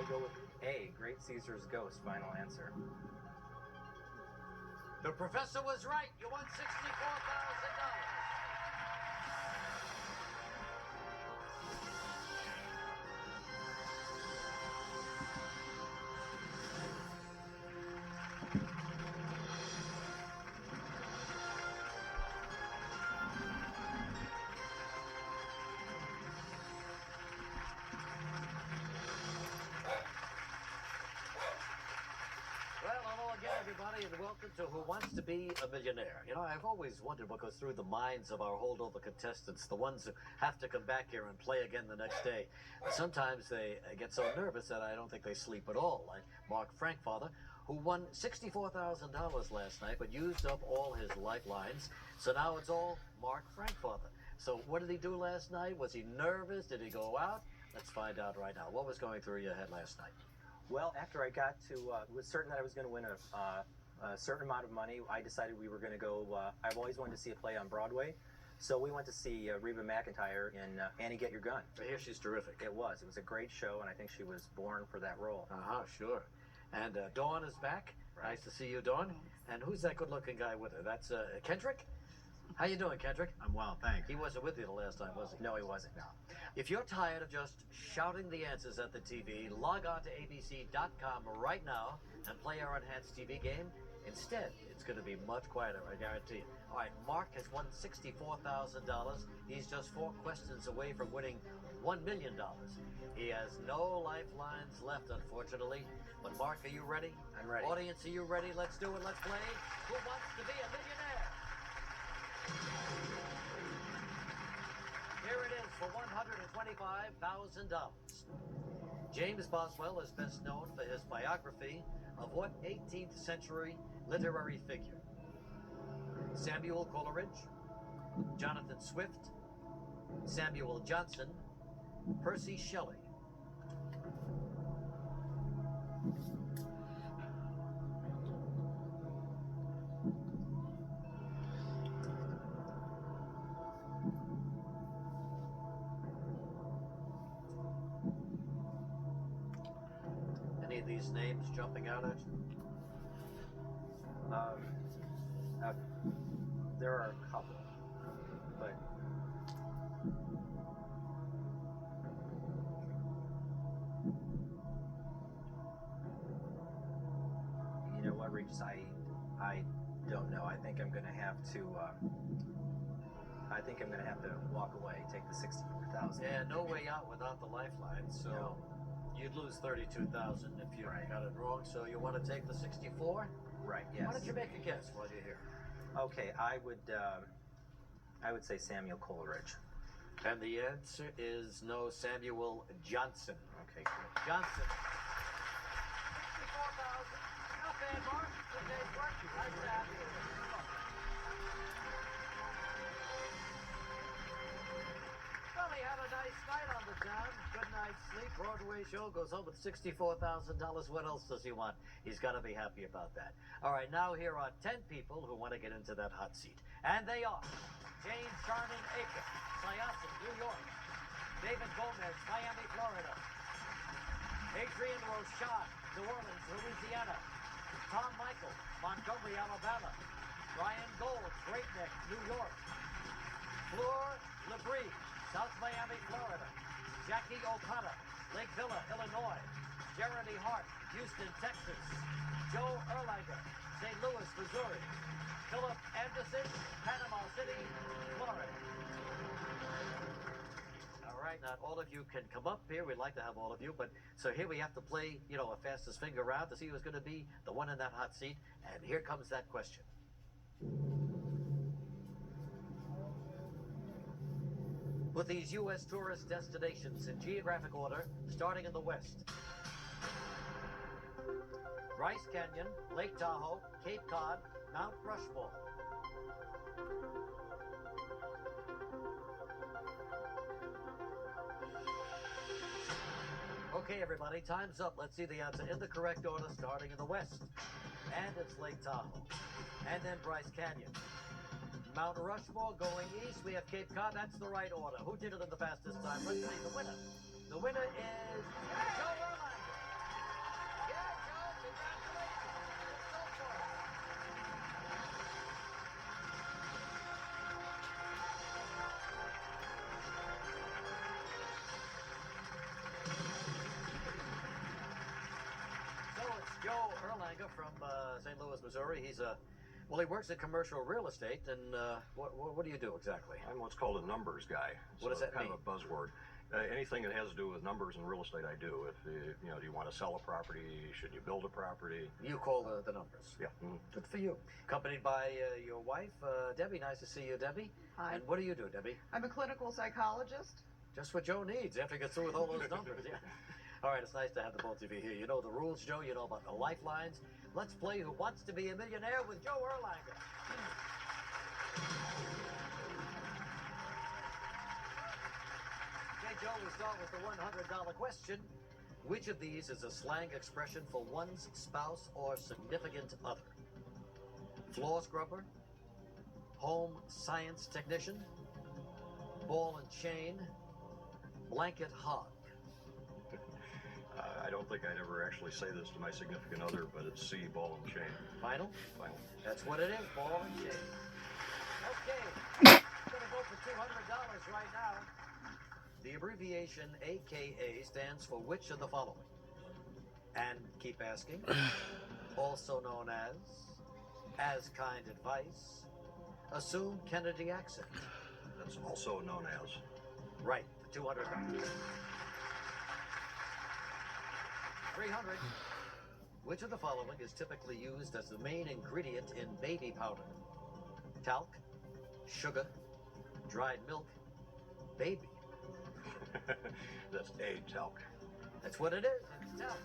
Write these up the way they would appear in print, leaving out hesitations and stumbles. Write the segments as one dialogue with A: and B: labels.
A: to go with A, Great Caesar's Ghost. Final answer.
B: The professor was right. You won $64,000. Well, hello again, everybody, and welcome to Who Wants to Be a Millionaire. You know, I've always wondered what goes through the minds of our holdover contestants, the ones who have to come back here and play again the next day. Sometimes they get so nervous that I don't think they sleep at all, like Mark Frankfather, who won $64,000 last night, but used up all his lifelines. So now it's all Mark Frankfather. So what did he do last night? Was he nervous? Did he go out? Let's find out right now. What was going through your head last night?
A: Well, after I got to, was certain that I was going to win a certain amount of money, I decided we were going to go, I've always wanted to see a play on Broadway. So we went to see Reba McEntire in Annie Get Your Gun.
B: I hear she's terrific.
A: It was a great show, and I think she was born for that role.
B: Sure. And Dawn is back.
A: Right.
B: Nice to see you, Dawn. And who's that good-looking guy with her? That's Kendrick? How you doing, Kendrick?
C: I'm well, thanks.
B: He wasn't with you the last time, was he?
A: No, he wasn't.
B: No. If you're tired of just shouting the answers at the TV, log on to abc.com right now and play our enhanced TV game. Instead, it's going to be much quieter, I guarantee you. All right, Mark has won $64,000. He's just 4 questions away from winning $1 million. He has no lifelines left, unfortunately. But Mark, are you ready?
A: I'm ready.
B: Audience, are you ready? Let's do it. Let's play. Who Wants to Be a Millionaire? Here it is for $125,000. James Boswell is best known for his biography of what 18th century literary figure? Samuel Coleridge, Jonathan Swift, Samuel Johnson, Percy Shelley. Any of these names jumping out at you?
A: There are a couple, but you know what, Regis? I don't know. I think I'm going to have to. I think I'm going to have to walk away. Take the 64,000.
B: Yeah, no way out without the lifeline. So
A: No.
B: you'd lose 32,000 if you got it wrong. So you want to take the 64?
A: Right. Yes.
B: Why don't you make a guess while you're here?
A: Okay. I would say Samuel Coleridge.
B: And the answer is no, Samuel Johnson.
A: Okay. Good.
B: Johnson. 64,000. Not bad, Mark. Good day's work. Nice to have you. Well, he had a nice night on the town. Good night's sleep. Broadway show goes home with $64,000. What else does he want? He's got to be happy about that. All right, now here are 10 people who want to get into that hot seat. And they are Jane Charnin-Aker, Syosset, New York. David Gomez, Miami, Florida. Adrian Rochard, New Orleans, Louisiana. Tom Michael, Montgomery, Alabama. Ryan Gold, Great Neck, New York. Fleur Labrie, South Miami, Florida. Jackie O'Connor, Lake Villa, Illinois. Jeremy Hart, Houston, Texas. Joe Erlanger, St. Louis, Missouri. Philip Anderson, Panama City, Florida. All right, not all of you can come up here. We'd like to have all of you, but so here we have to play, a fastest finger round to see who's going to be the one in that hot seat. And here comes that question. With these U.S. tourist destinations in geographic order, starting in the west. Bryce Canyon, Lake Tahoe, Cape Cod, Mount Rushmore. Okay, everybody, time's up. Let's see the answer in the correct order, starting in the west. And it's Lake Tahoe. And then Bryce Canyon. Mount Rushmore going east. We have Cape Cod. That's the right order. Who did it in the fastest time? Let's see the winner. The winner is Joe Erlanger. Congratulations. Let's go for it. So it's Joe Erlanger from St. Louis, Missouri. He works in commercial real estate. And what do you do exactly?
C: I'm what's called a numbers guy.
B: What does that
C: kind
B: mean?
C: of a buzzword. Anything that has to do with numbers and real estate, I do. If do you want to sell a property? Should you build a property?
B: You call the numbers.
C: Yeah.
B: Good for you. Accompanied by your wife, Debbie. Nice to see you, Debbie.
D: Hi.
B: And what do you do, Debbie?
D: I'm a clinical psychologist.
B: Just what Joe needs after he gets through with all those numbers. Yeah. All right, it's nice to have the both of you here. You know the rules, Joe. You know about the lifelines. Let's play Who Wants to Be a Millionaire with Joe Erlanger. Okay, Joe, we start with the $100 question. Which of these is a slang expression for one's spouse or significant other? Floor scrubber, home science technician, ball and chain, blanket hog.
C: I don't think I'd ever actually say this to my significant other, but it's C, ball and chain.
B: Final?
C: Final.
B: That's what it is, ball and chain. Okay, I'm gonna go for $200 right now. The abbreviation AKA stands for which of the following? And keep asking. Also known as kind advice, assume Kennedy accent.
C: That's also known as.
B: Right, the $200. 300. Which of the following is typically used as the main ingredient in baby powder? Talc, sugar, dried milk, baby.
C: That's A, talc.
B: That's what it is. It's talc.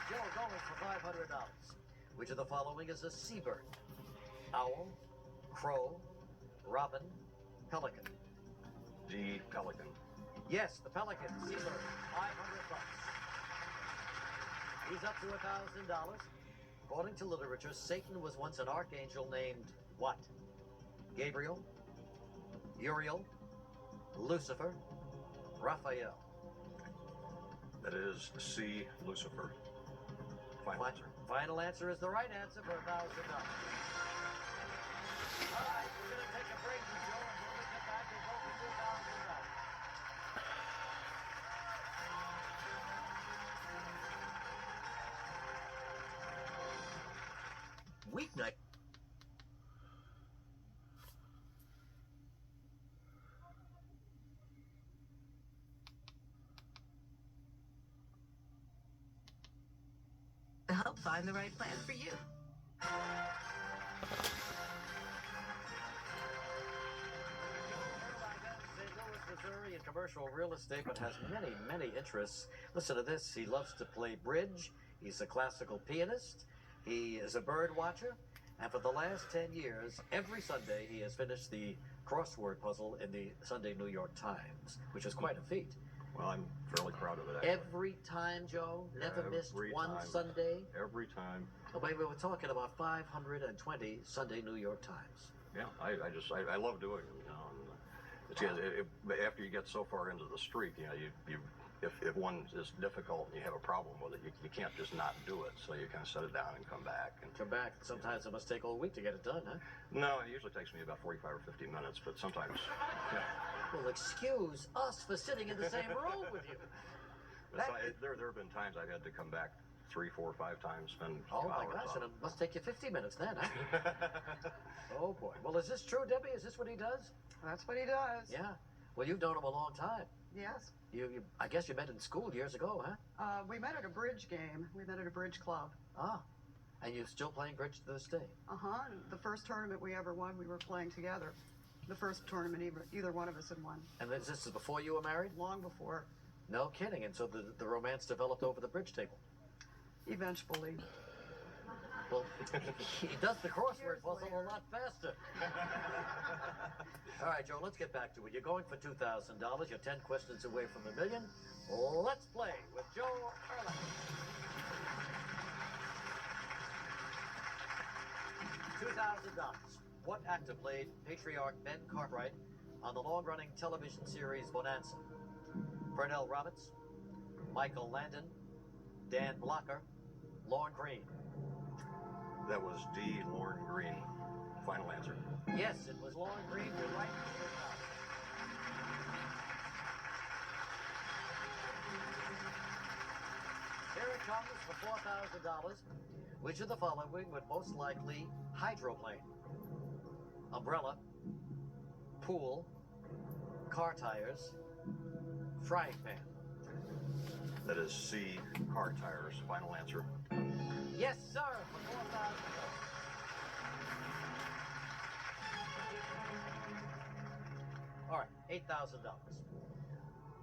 B: Joe going for $500. Which of the following is a seabird? Owl, crow, robin, pelican.
C: D, pelican.
B: Yes, the pelican, seabird, $500. He's up to $1,000. According to literature, Satan was once an archangel named what? Gabriel, Uriel, Lucifer, Raphael.
C: That is C, Lucifer. Final answer.
B: Final answer is the right answer for $1,000. All right, we're going to take a break, Joe, and when we get back, we'll go for $2,000.
E: Weeknight. To help find the right plan for you.
B: St. Louis, Missouri, in commercial real estate, but has many, many interests. Listen to this. He loves to play bridge. He's a classical pianist. He is a bird watcher. And for the last 10 years, every Sunday, he has finished the crossword puzzle in the Sunday New York Times, which is quite a feat.
C: Well, I'm fairly proud of it, actually.
B: Every time, Joe? Never missed
C: Every
B: one
C: time.
B: Sunday?
C: Every time.
B: Oh, wait, we were talking about 520 Sunday New York Times.
C: Yeah, I love doing it, you know. And after you get so far into the streak, you know, if one is difficult and you have a problem with it, you can't just not do it. So you kind of set it down and come back.
B: Come back. Sometimes it must take all week to get it done, huh?
C: No, it usually takes me about 45 or 50 minutes, but sometimes, yeah.
B: Well, excuse us for sitting in the same room with you.
C: There have been times I've had to come back 3, 4, 5 times, spend a
B: Oh
C: few
B: my
C: hours
B: gosh,
C: on
B: and it must take you 50 minutes then, huh? Oh boy. Well, is this true, Debbie? Is this what he does?
D: That's what he does.
B: Yeah. Well, you've known him a long time.
D: Yes.
B: I guess you met in school years ago, huh?
D: We met at a bridge game. We met at a bridge club.
B: Ah. And you're still playing bridge to this day?
D: Uh-huh. The first tournament we ever won, we were playing together. The first tournament either one of us had won.
B: And this is before you were married?
D: Long before.
B: No kidding. And so the romance developed over the bridge table.
D: Eventually.
B: Well, he does the crossword puzzle a lot faster. All right, Joe, let's get back to it. You're going for $2,000. You're 10 questions away from $1 million. Let's play with Joe Erlanger. $2,000. What actor played patriarch Ben Cartwright on the long-running television series Bonanza? Pernell Roberts, Michael Landon, Dan Blocker, Lorne Green.
C: That was D. Lorne Green. Final answer.
B: Yes, it was Lorne Green. You're right. Here it comes for $4,000. Which of the following would most likely hydroplane? Umbrella, pool, car tires, frying pan.
C: That is C. Car tires. Final answer.
B: Yes, sir, for $4,000. All right, $8,000.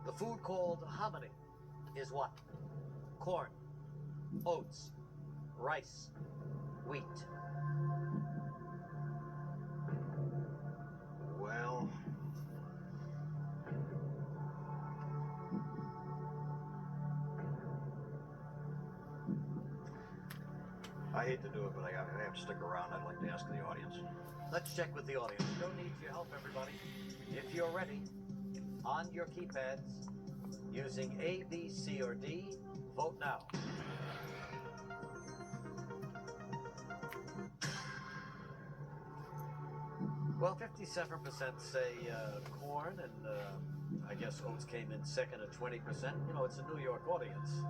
B: The food called hominy is what? Corn, oats, rice, wheat.
C: Well, I hate to do it, but I have to stick around. I'd like to ask the audience.
B: Let's check with the audience. Joe needs your help, everybody. If you're ready, on your keypads, using A, B, C, or D, vote now. Well, 57% say corn, and I guess oats came in second at 20%. You know, it's a New York audience.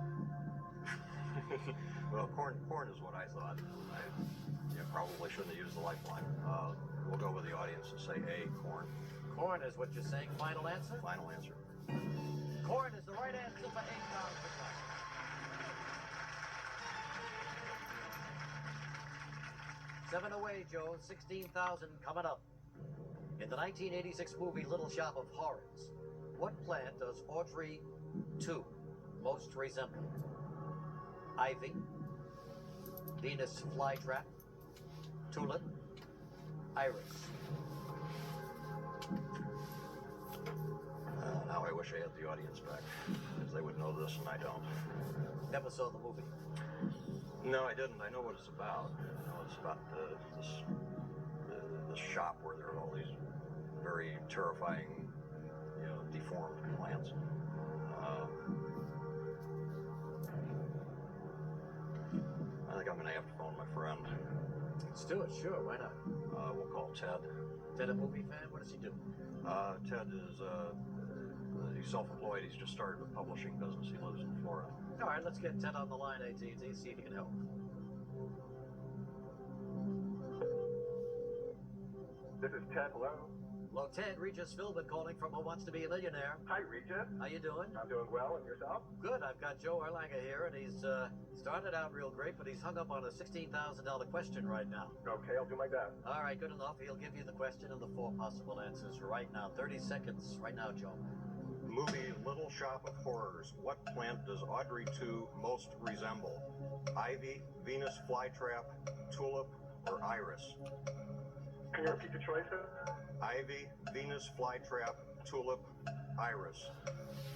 C: Well, corn is what I thought. I probably shouldn't have used the lifeline. We'll go with the audience and say A, corn.
B: Corn is what you're saying. Final answer?
C: Final answer.
B: Corn is the right answer for $8,000. 7 away, Joe. 16,000 coming up. In the 1986 movie Little Shop of Horrors, what plant does Audrey 2 most resemble? Ivy, Venus flytrap, tulip, iris.
C: Now I wish I had the audience back, because they would know this and I don't.
B: Never saw the movie.
C: No, I didn't. I know what it's about. I know it's about this shop where there are all these very terrifying, deformed plants. I think I'm going to have to phone my friend.
B: Let's do it, sure, why not?
C: We'll call Ted.
B: Ted a movie fan? What does he do?
C: Ted is he's self-employed. He's just started a publishing business. He lives in Florida.
B: All right, let's get Ted on the line, AT&T, see if he can help.
F: This is Ted. Hello.
B: Hello, Ted. Regis Philbin calling from Who Wants to Be a Millionaire.
F: Hi, Regis.
B: How you doing?
F: I'm doing well, and yourself?
B: Good. I've got Joe Erlanger here, and he's started out real great, but he's hung up on a $16,000 question right now.
F: Okay, I'll do my best.
B: All right, good enough. He'll give you the question and the 4 possible answers right now. 30 seconds right now, Joe.
C: Movie Little Shop of Horrors. What plant does Audrey 2 most resemble? Ivy, Venus flytrap, tulip, or iris?
F: Can you repeat your choices?
C: Ivy, Venus flytrap, tulip, iris.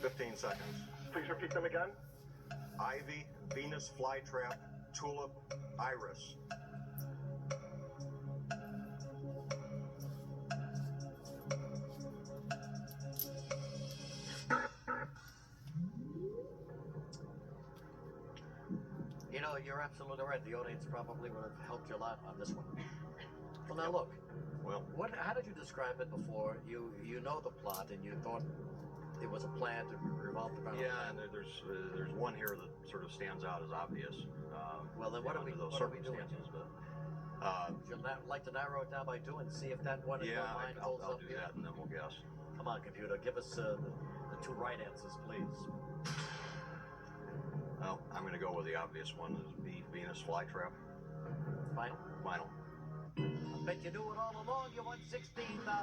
C: 15 seconds.
F: Please repeat them again.
C: Ivy, Venus flytrap, tulip, iris.
B: You know, you're absolutely right. The audience probably would have helped you a lot on this one. Well, now look.
C: Well,
B: How did you describe it before? You know the plot, and you thought it was a plan to revolve around.
C: yeah, and there's one here that sort of stands out as obvious.
B: Well, then what are we
C: under those
B: doing?
C: circumstances? But
B: Would you like to narrow it down by 2 and see if that one in your
C: yeah,
B: mind
C: I'll
B: holds up
C: do
B: here?
C: that, and then we'll guess.
B: Come on, computer, give us the 2 right answers, please.
C: Well, I'm going to go with the obvious one. Is B, Venus flytrap.
B: Final.
C: Final.
B: I bet you knew it all along. You won $16,000. All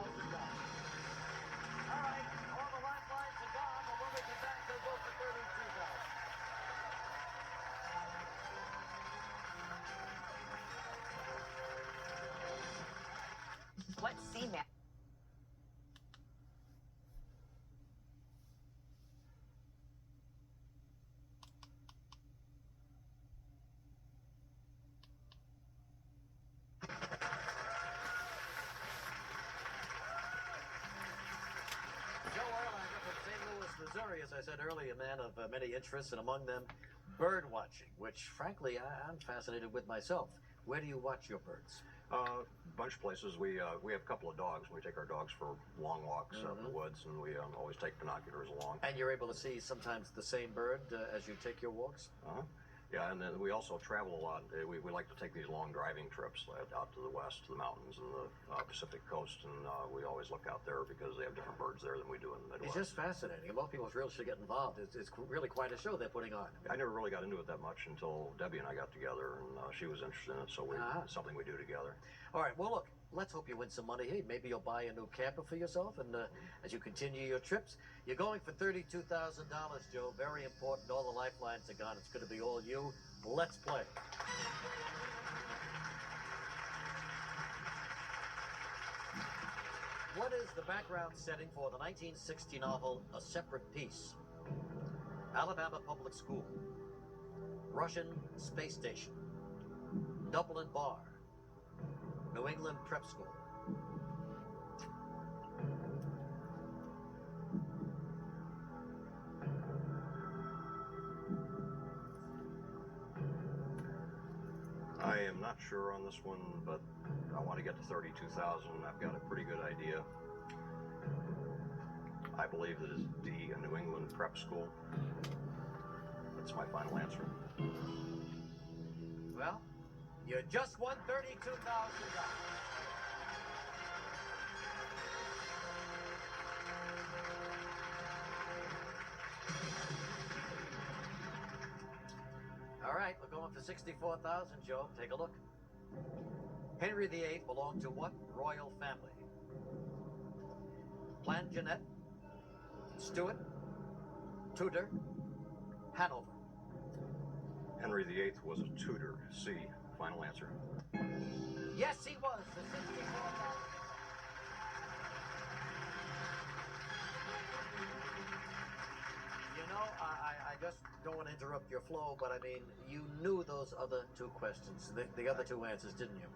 B: right, all the lifelines are gone, but when we get back, they'll go for $32,000.
E: What C-Mac?
B: Joe Erlanger from St. Louis, Missouri, as I said earlier, a man of many interests, and among them, Bird watching, which frankly I'm fascinated with myself. Where do you watch your birds?
C: Bunch of places. We have a couple of dogs. We take our dogs for long walks out in the woods, and we always take binoculars along.
B: And you're able to see sometimes the same bird as you take your walks?
C: Yeah, and then we also travel a lot. We like to take these long driving trips out to the west, to the mountains and the Pacific coast, and we always look out there because they have different birds there than we do in the Midwest.
B: It's just fascinating. A lot of people really should get involved. It's really quite a show they're putting on.
C: I never really got into it that much until Debbie and I got together, and she was interested in it, so it's something we do together.
B: All right, well, look, let's hope you win some money. Hey, maybe you'll buy a new camper for yourself, and as you continue your trips, you're going for $32,000, Joe. Very important. All the lifelines are gone. It's going to be all you. Let's play. What is the background setting for the 1960 novel A Separate Peace? Alabama Public School, Russian Space Station, Dublin Bar, New England Prep School.
C: I am not sure on this one, but I want to get to 32,000. I've got a pretty good idea. I believe that is D, a New England Prep School. That's my final answer.
B: Well, you just won $32,000. All right, we're going for $64,000, Joe. Take a look. Henry VIII belonged to what royal family? Plantagenet, Stuart, Tudor, Hanover.
C: Henry VIII was a Tudor. C, final answer.
B: Yes, he was. The $64,000. You know, I just don't want to interrupt your flow, but I mean, you knew those other two questions, the other two answers, didn't you?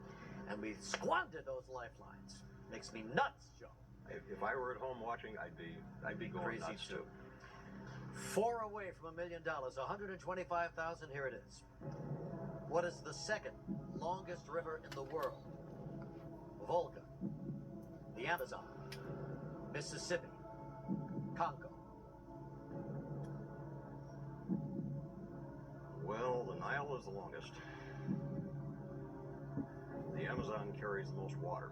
B: And we squandered those lifelines. Makes me nuts, Joe.
C: If I were at home watching, I'd be going
B: Crazy
C: nuts too.
B: 4 away from $1 million, 125,000. Here it is. What is the second longest river in the world? Volga, the Amazon, Mississippi, Congo.
C: Well, the Nile is the longest. The Amazon carries the most water.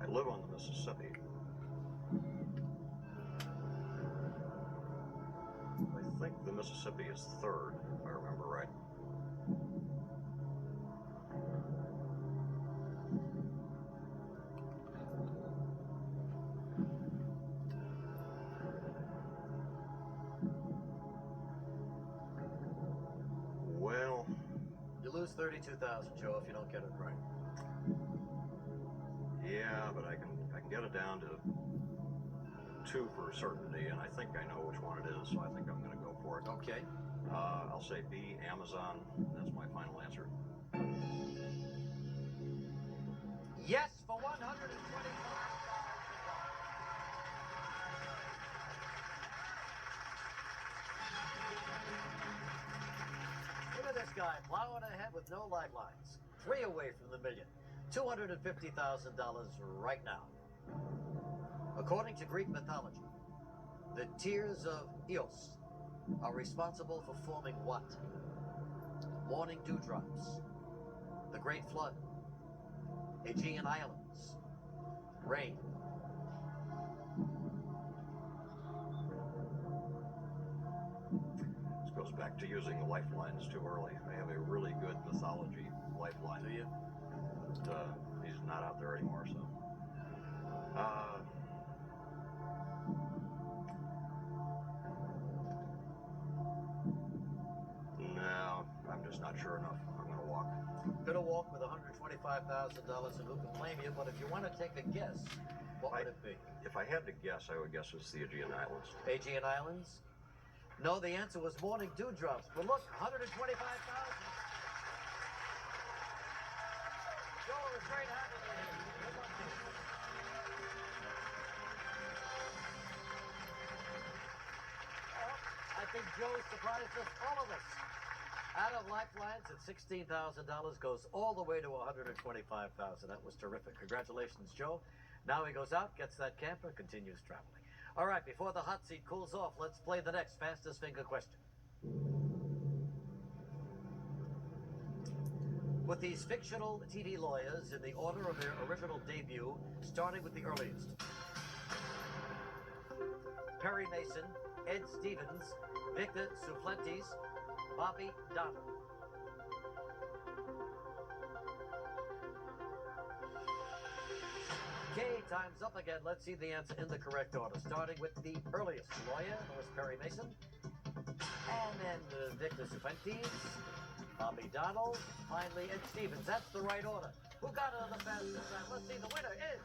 C: I live on the Mississippi. I think the Mississippi is third, if I remember right. Well,
B: You lose 32,000, Joe, if you don't get it right.
C: yeah, but I can get it down to 2 for certainty, and I think I know which one it is, so I think I'm going to go for it.
B: Okay.
C: I'll say B, Amazon. That's my final answer.
B: Yes, for $125,000. Look at this guy plowing ahead with no lifelines. 3 away from the million. $250,000 right now. According to Greek mythology, the tears of Eos are responsible for forming what? Morning dewdrops, the Great Flood, Aegean Islands, rain.
C: This goes back to using the lifelines too early. I have a really good mythology lifeline.
B: Do you?
C: But he's not out there anymore, so. No, I'm just not sure enough. I'm going to walk.
B: Gonna walk with $125,000 and who can blame you, but if you want to take a guess, what would it be?
C: If I had to guess, I would guess it's the Aegean Islands.
B: Aegean Islands? No, the answer was morning dewdrops. But look, $125,000. It was great having you here. Good luck to you. Well, I think Joe surprised us, all of us. Out of lifelines at $16,000 goes all the way to $125,000. That was terrific. Congratulations, Joe. Now he goes out, gets that camper, continues traveling. All right, before the hot seat cools off, let's play the next fastest finger question. With these fictional TV lawyers in the order of their original debut, starting with the earliest. Perry Mason, Ed Stevens, Victor Suplentes, Bobby Donald. Okay, time's up again. Let's see the answer in the correct order. Starting with the earliest lawyer, that was Perry Mason. And then Victor Suplentes, Bobby Donald, finally Ed Stevens. That's the right order. Who got it on the fastest time? Let's see, the winner is